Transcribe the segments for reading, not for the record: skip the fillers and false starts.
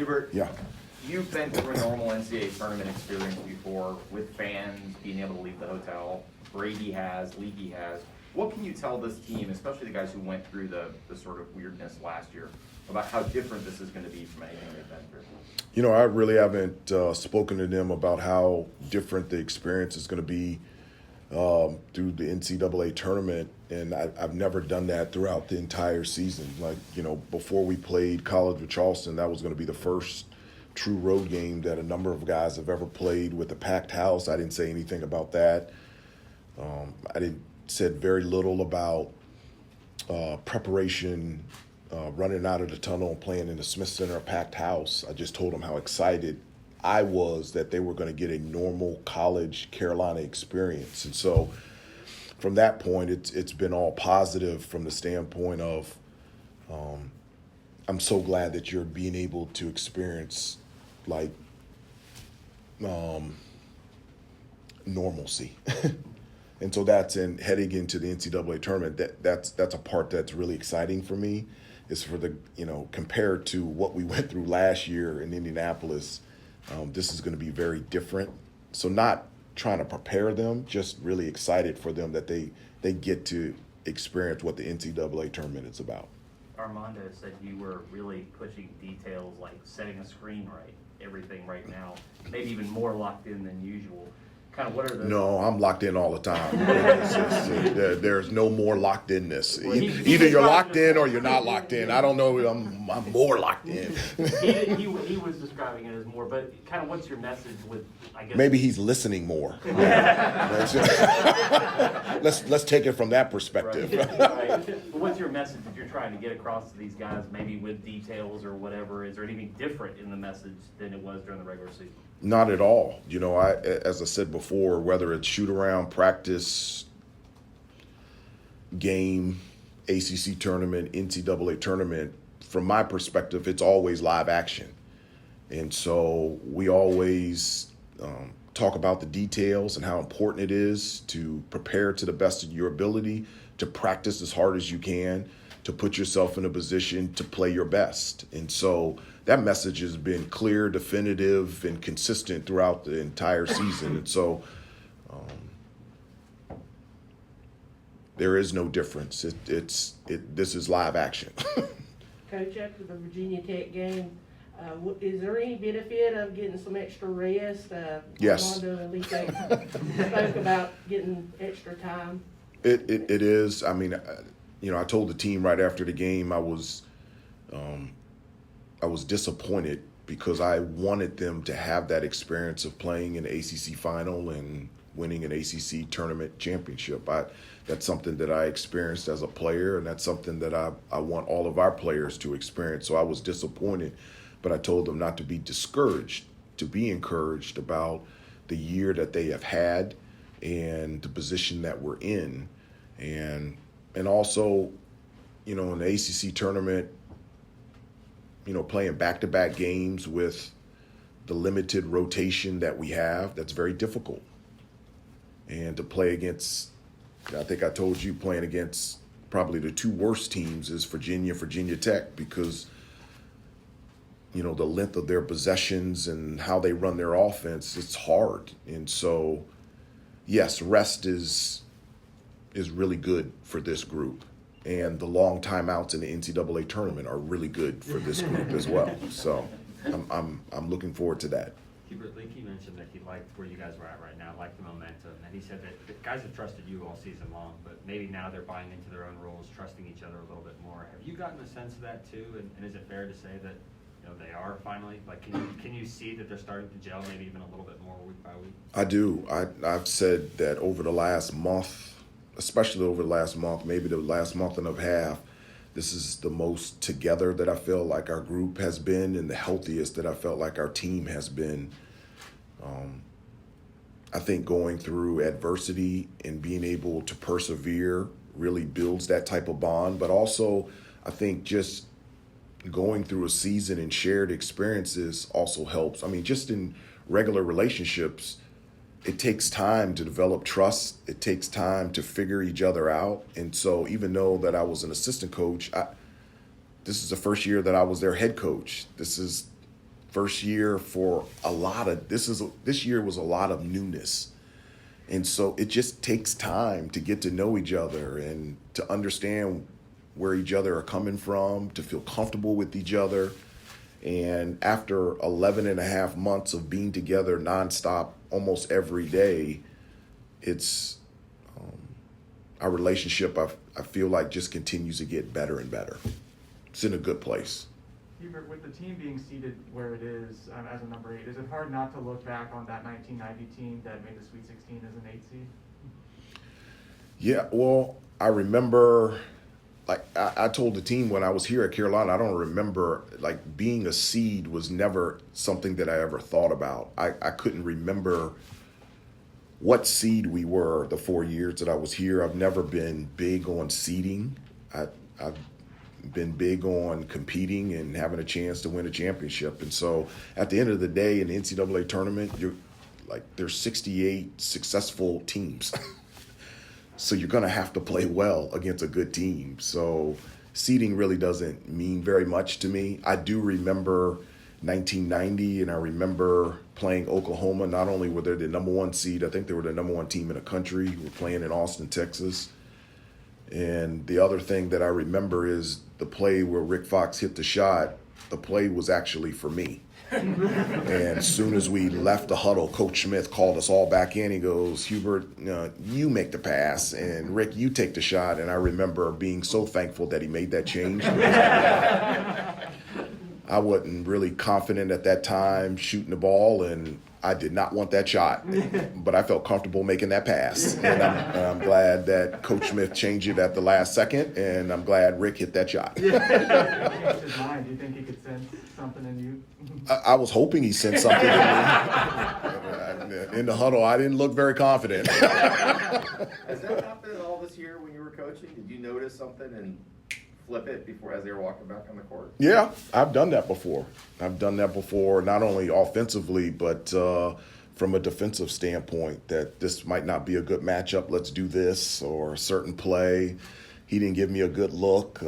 Hubert, Yeah. you've been through a normal NCAA tournament experience before with fans being able to leave the hotel. Brady has, Leaky has. What can you tell this team, especially the guys who went through the sort of weirdness last year, about how different this is going to be from anything they've been through? You know, I really haven't spoken to them about how different the experience is going to be through the NCAA tournament, and I've never done that throughout the entire season. Like, you know, before we played college with Charleston, that was going to be the first true road game that a number of guys have ever played with a packed house. I didn't say anything about that. Said very little about preparation, running out of the tunnel and playing in the Smith Center, a packed house. I just told them how excited I was that they were going to get a normal college Carolina experience. And so from that point, it's been all positive from the standpoint of I'm so glad that you're being able to experience like normalcy. And so that's in heading into the NCAA tournament. That's a part that's really exciting for me. Is for the, you know, compared to what we went through last year in Indianapolis, this is going to be very different. So not trying to prepare them, just really excited for them that they get to experience what the NCAA tournament is about. Armando said you were really pushing details like setting a screen right, everything right now, maybe even more locked in than usual. Kind of what are the... No, I'm locked in all the time. There's no more locked inness. Well, Either you're locked in or you're not locked in. I don't know. I'm more locked in. he was describing it as more, but kind of what's your message with, I guess... Maybe he's listening more. Let's take it from that perspective. Right. But what's your message that you're trying to get across to these guys, maybe with details or whatever? Is there anything different in the message than it was during the regular season? Not at all. You know, as I said before, whether it's shoot around, practice, game, ACC tournament, NCAA tournament, from my perspective, it's always live action. And so we always talk about the details and how important it is to prepare to the best of your ability, to practice as hard as you can, to put yourself in a position to play your best. And so that message has been clear, definitive, and consistent throughout the entire season. And so there is no difference. This is live action. Coach, after the Virginia Tech game, is there any benefit of getting some extra rest? Yes. Armando and Lee spoke about getting extra time. It is. I mean, you know, I told the team right after the game I was disappointed because I wanted them to have that experience of playing in the ACC final and winning an ACC tournament championship. That's something that I experienced as a player, and that's something that I want all of our players to experience. So I was disappointed, but I told them not to be discouraged, to be encouraged about the year that they have had and the position that we're in. And also, you know, in the ACC tournament, you know, playing back-to-back games with the limited rotation that we have, that's very difficult. And to play against, I think I told you, playing against probably the two worst teams is Virginia Tech, because, you know, the length of their possessions and how they run their offense, it's hard. And so, yes, rest is really good for this group. And the long timeouts in the NCAA tournament are really good for this group as well. So I'm looking forward to that. Hubert, Leaky mentioned that he liked where you guys were at right now, liked the momentum, and he said that the guys have trusted you all season long, but maybe now they're buying into their own roles, trusting each other a little bit more. Have you gotten a sense of that too? And is it fair to say that, you know, they are finally, like, can you see that they're starting to gel, maybe even a little bit more week by week? I do. I've said that over the last month, especially over the last month, maybe the last month and a half, this is the most together that I feel like our group has been and the healthiest that I felt like our team has been. I think going through adversity and being able to persevere really builds that type of bond. But also, I think just going through a season and shared experiences also helps. I mean, just in regular relationships, it takes time to develop trust. It takes time to figure each other out. And so even though that I was an assistant coach, this is the first year that I was their head coach. This is first year for this year was a lot of newness. And so it just takes time to get to know each other and to understand where each other are coming from, to feel comfortable with each other. And after 11 and a half months of being together nonstop almost every day, it's our relationship, I feel like, just continues to get better and better. It's in a good place. Hubert, with the team being seated where it is as a number 8, is it hard not to look back on that 1990 team that made the Sweet 16 as an 8 seed? Yeah, well, I remember, like I told the team when I was here at Carolina, I don't remember, like, being a seed was never something that I ever thought about. I couldn't remember what seed we were the 4 years that I was here. I've never been big on seeding. I've been big on competing and having a chance to win a championship. And so at the end of the day, in the NCAA tournament, there's 68 successful teams. So you're going to have to play well against a good team. So seeding really doesn't mean very much to me. I do remember 1990, and I remember playing Oklahoma. Not only were they the number 1 seed, I think they were the number 1 team in the country. We were playing in Austin, Texas. And the other thing that I remember is the play where Rick Fox hit the shot. The play was actually for me. And as soon as we left the huddle, Coach Smith called us all back in. He goes, Hubert, you make the pass, and Rick, you take the shot. And I remember being so thankful that he made that change. I wasn't really confident at that time shooting the ball, and I did not want that shot, but I felt comfortable making that pass. And I'm glad that Coach Smith changed it at the last second, and I'm glad Rick hit that shot. He changed his mind. Do you think he could sense something in you? I was hoping he sent something in me. In the huddle, I didn't look very confident. Has that happened at all this year when you were coaching? Did you notice something and flip it before as they were walking back on the court? Yeah, I've done that before. Not only offensively, but from a defensive standpoint, that this might not be a good matchup. Let's do this, or a certain play. He didn't give me a good look.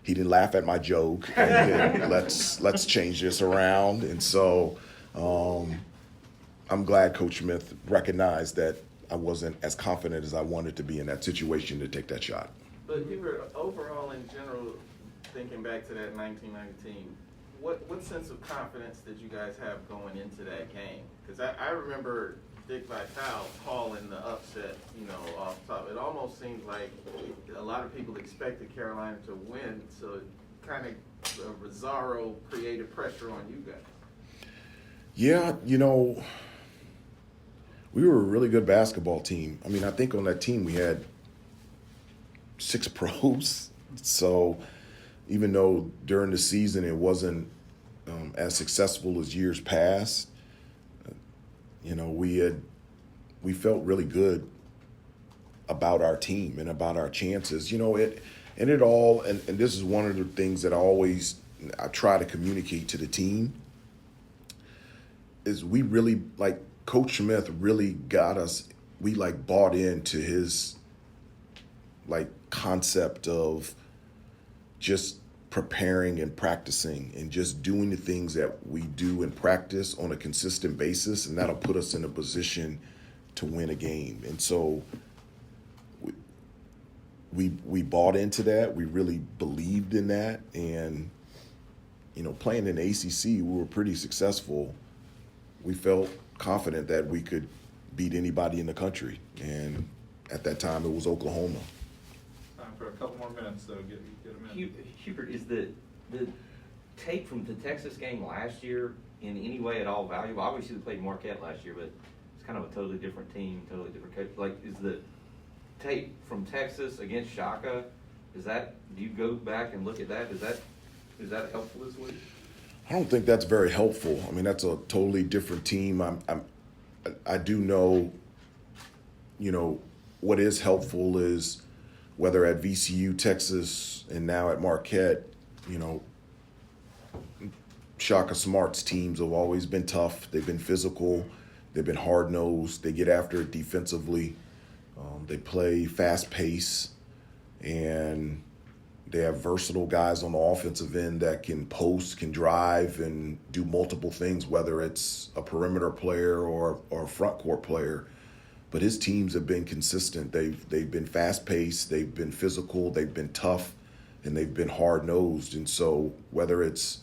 He didn't laugh at my joke. And let's change this around. And so I'm glad Coach Smith recognized that I wasn't as confident as I wanted to be in that situation to take that shot. But Hubert, overall in general, thinking back to that 1990 team, what sense of confidence did you guys have going into that game? Because I remember Dick Vitale calling the upset, off top. It almost seems like a lot of people expected Carolina to win, so it kind of Rosario created pressure on you guys. Yeah, we were a really good basketball team. I mean, I think on that team we had 6 pros. So even though during the season it wasn't as successful as years past, we felt really good about our team and about our chances. And this is one of the things that I try to communicate to the team, is we really, like, Coach Smith really got us, we bought into his concept of just preparing and practicing and just doing the things that we do in practice on a consistent basis, and that'll put us in a position to win a game. And so we bought into that. We really believed in that. And, playing in the ACC, we were pretty successful. We felt confident that we could beat anybody in the country. And at that time, it was Oklahoma. Time for a couple more minutes, though. Get them in. Hubert, is the tape from the Texas game last year in any way at all valuable? Obviously, they played Marquette last year, but it's kind of a totally different team, totally different coach. Is the tape from Texas against Shaka, do you go back and look at that? Is that helpful this week? I don't think that's very helpful. I mean, that's a totally different team. I do know, what is helpful is whether at VCU, Texas, and now at Marquette, Shaka Smart's teams have always been tough. They've been physical. They've been hard-nosed. They get after it defensively. They play fast pace. And, They have versatile guys on the offensive end that can post, can drive, and do multiple things, whether it's a perimeter player or a front court player. But his teams have been consistent. They've been fast-paced, they've been physical, they've been tough, and they've been hard-nosed. And so whether it's,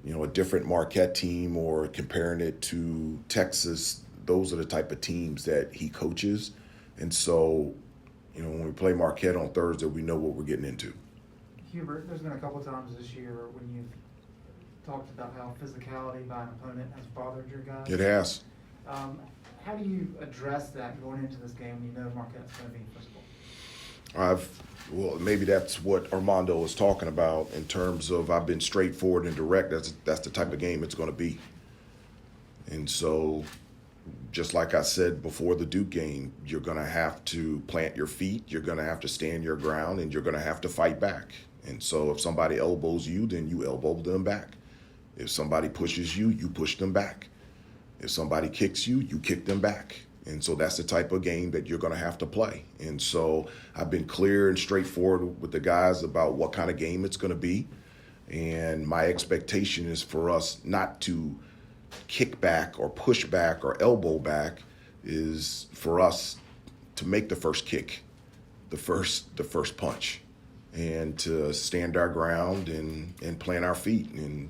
a different Marquette team or comparing it to Texas, those are the type of teams that he coaches. And so, when we play Marquette on Thursday, we know what we're getting into. Hubert, there's been a couple times this year when you've talked about how physicality by an opponent has bothered your guys. It has. How do you address that going into this game when you know Marquette's going to be physical? Well, maybe that's what Armando is talking about in terms of I've been straightforward and direct. That's the type of game it's going to be. And so, just like I said before the Duke game, you're going to have to plant your feet, you're going to have to stand your ground, and you're going to have to fight back. And so if somebody elbows you, then you elbow them back. If somebody pushes you, you push them back. If somebody kicks you, you kick them back. And so that's the type of game that you're going to have to play. And so I've been clear and straightforward with the guys about what kind of game it's going to be. And my expectation is for us not to kick back or push back or elbow back, is for us to make the first kick, the first punch, and to stand our ground and plant our feet. And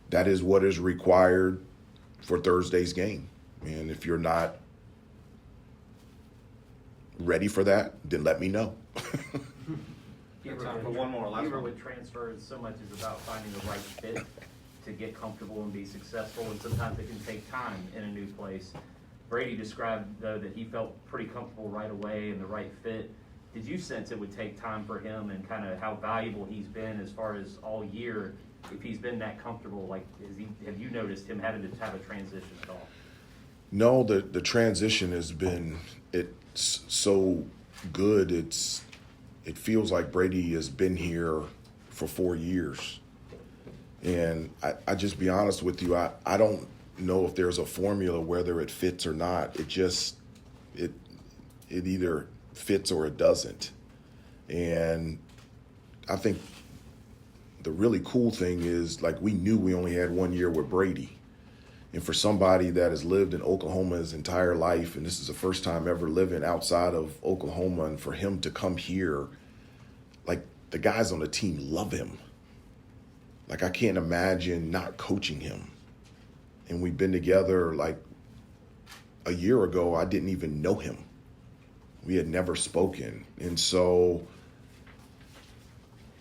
that is what is required for Thursday's game. And if you're not ready for that, then let me know. Time for one more, last Hubert, one. with transfers, so much is about finding the right fit to get comfortable and be successful, and sometimes it can take time in a new place. Brady described, though, that he felt pretty comfortable right away and the right fit. Did you sense it would take time for him, and kind of how valuable he's been as far as all year? If he's been that comfortable, have you noticed him having to have a transition at all? No, the transition has been so good. It feels like Brady has been here for 4 years. And I just be honest with you, I don't know if there's a formula whether it fits or not. It either fits or it doesn't. And I think the really cool thing is, we knew we only had 1 year with Brady. And for somebody that has lived in Oklahoma his entire life, and this is the first time ever living outside of Oklahoma, and for him to come here, the guys on the team love him. I can't imagine not coaching him. And we've been together a year ago, I didn't even know him. We had never spoken. And so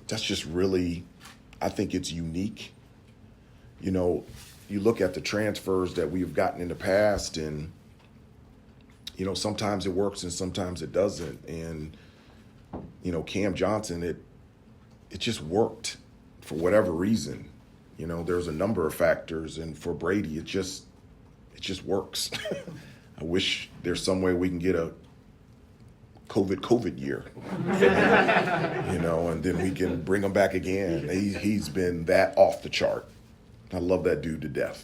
that's just really, I think it's unique. You look at the transfers that we've gotten in the past, and, sometimes it works and sometimes it doesn't. And, Cam Johnson, it just worked for whatever reason. There's a number of factors, and for Brady, it just works. I wish there's some way we can get a COVID year, and then we can bring him back again. He's been that off the chart. I love that dude to death.